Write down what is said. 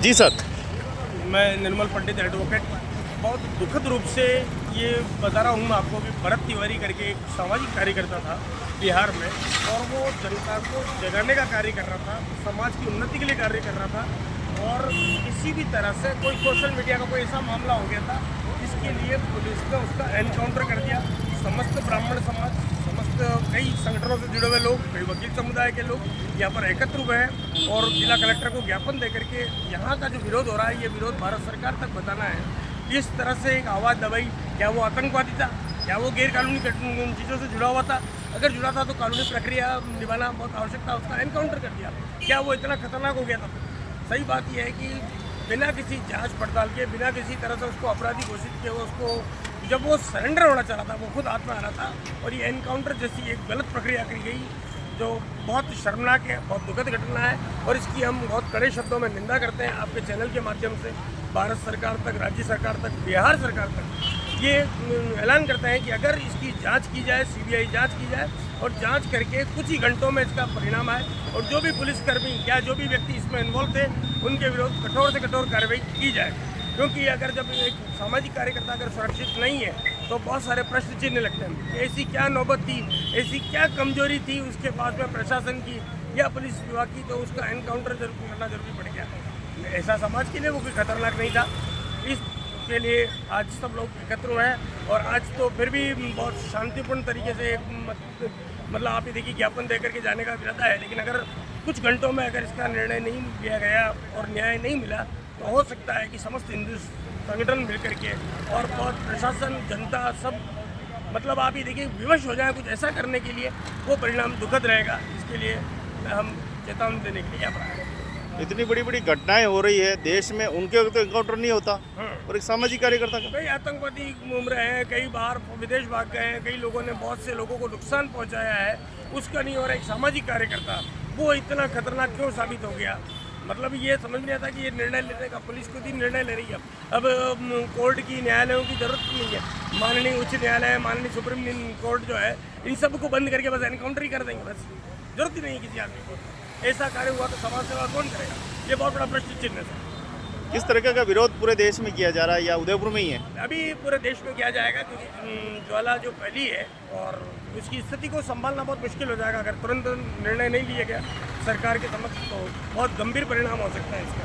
जी sir. मैं निर्मल पंडित advocate बहुत दुखद रूप से ये बता रहा हूँ मैं आपको कि भरत तिवारी करके एक सामाजिक कार्यकर्ता था बिहार में, और वो जनता को जगाने का कार्य कर रहा था, समाज की उन्नति के लिए कार्य कर रहा था। और किसी भी तरह से कोई सोशल मीडिया का कोई ऐसा मामला हो गया था जिसके लिए पुलिस ने उसका एनकाउंटर कर दिया। समस्त ब्राह्मण समाज, समस्त कई संगठनों से जुड़े हुए लोग, कई वकील समुदाय के लोग यहाँ पर एकत्र हुए हैं और जिला कलेक्टर को ज्ञापन दे करके यहाँ का जो विरोध हो रहा है, ये विरोध भारत सरकार तक बताना है। इस तरह से एक आवाज़ दबाई, क्या वो आतंकवादी था, क्या वो गैर कानूनी चीज़ों से जुड़ा हुआ था? अगर जुड़ा था तो कानूनी प्रक्रिया निभाना बहुत आवश्यक था, उसका एनकाउंटर कर दिया। क्या वो इतना खतरनाक हो गया था? सही बात यह है कि बिना किसी जांच पड़ताल के, बिना किसी तरह से उसको अपराधी घोषित किए हुए उसको, जब वो सरेंडर होना चाह रहा था, वो खुद हाथ में आ रहा था और ये एनकाउंटर जैसी एक गलत प्रक्रिया की गई जो बहुत शर्मनाक है, बहुत दुखद घटना है। और इसकी हम बहुत कड़े शब्दों में निंदा करते हैं आपके चैनल के माध्यम से। भारत सरकार तक, राज्य सरकार तक, बिहार सरकार तक ये ऐलान करते हैं कि अगर इसकी जांच की जाए, सीबीआई जांच की जाए और जांच करके कुछ ही घंटों में इसका परिणाम आए और जो भी पुलिसकर्मी या जो भी व्यक्ति इसमें इन्वॉल्व थे उनके विरुद्ध कठोर से कठोर कार्रवाई की जाए। क्योंकि अगर जब एक सामाजिक कार्यकर्ता अगर सुरक्षित नहीं है तो बहुत सारे प्रश्न चिन्ह लगते हैं कि ऐसी क्या नौबत थी, ऐसी क्या कमजोरी थी उसके पास में प्रशासन की या पुलिस विभाग की, तो उसका एनकाउंटर जरूर करना जरूरी पड़ गया। ऐसा समाज के लिए वो कोई खतरनाक नहीं था। इसके लिए आज सब लोग एकत्र हुए हैं और आज तो फिर भी बहुत शांतिपूर्ण तरीके से मतलब आप ये देखिए ज्ञापन दे करके जाने का इरादा है। लेकिन अगर कुछ घंटों में अगर इसका निर्णय नहीं लिया गया और न्याय नहीं मिला तो हो सकता है कि समस्त हिंदू संगठन मिल करके और बहुत प्रशासन, जनता सब मतलब आप ये देखिए विवश हो जाए कुछ ऐसा करने के लिए, वो परिणाम दुखद रहेगा। इसके लिए हम चेतावनी देने के लिए यहाँ पर आए हैं। इतनी बड़ी बड़ी घटनाएं हो रही है देश में, उनके तो एनकाउंटर नहीं होता और एक सामाजिक कार्यकर्ता का। कई आतंकवादी घूम रहे हैं, कई बाहर विदेश भाग गए हैं, कई लोगों ने बहुत से लोगों को नुकसान पहुंचाया है, उसका नहीं हो रहा। एक सामाजिक कार्यकर्ता वो इतना खतरनाक क्यों साबित हो गया? मतलब ये समझ में आता कि ये निर्णय लेने का पुलिस खुद ही निर्णय ले रही है। अब कोर्ट की, न्यायालयों की जरूरत नहीं है। माननीय उच्च न्यायालय, माननीय सुप्रीम कोर्ट जो है, इन सब को बंद करके बस एनकाउंटर ही कर देंगे, बस जरूरत ही नहीं है किसी आदमी को। ऐसा कार्य हुआ तो समाज सेवा कौन करेगा? ये बहुत बड़ा प्रश्न चिन्ह है। किस तरह का विरोध पूरे देश में किया जा रहा है या उदयपुर में ही है? अभी पूरे देश में किया जाएगा क्योंकि ज्वाला जो फैली है और उसकी स्थिति को संभालना बहुत मुश्किल हो जाएगा अगर तुरंत निर्णय नहीं लिया गया सरकार के समक्ष, तो बहुत गंभीर परिणाम हो सकता है इसका।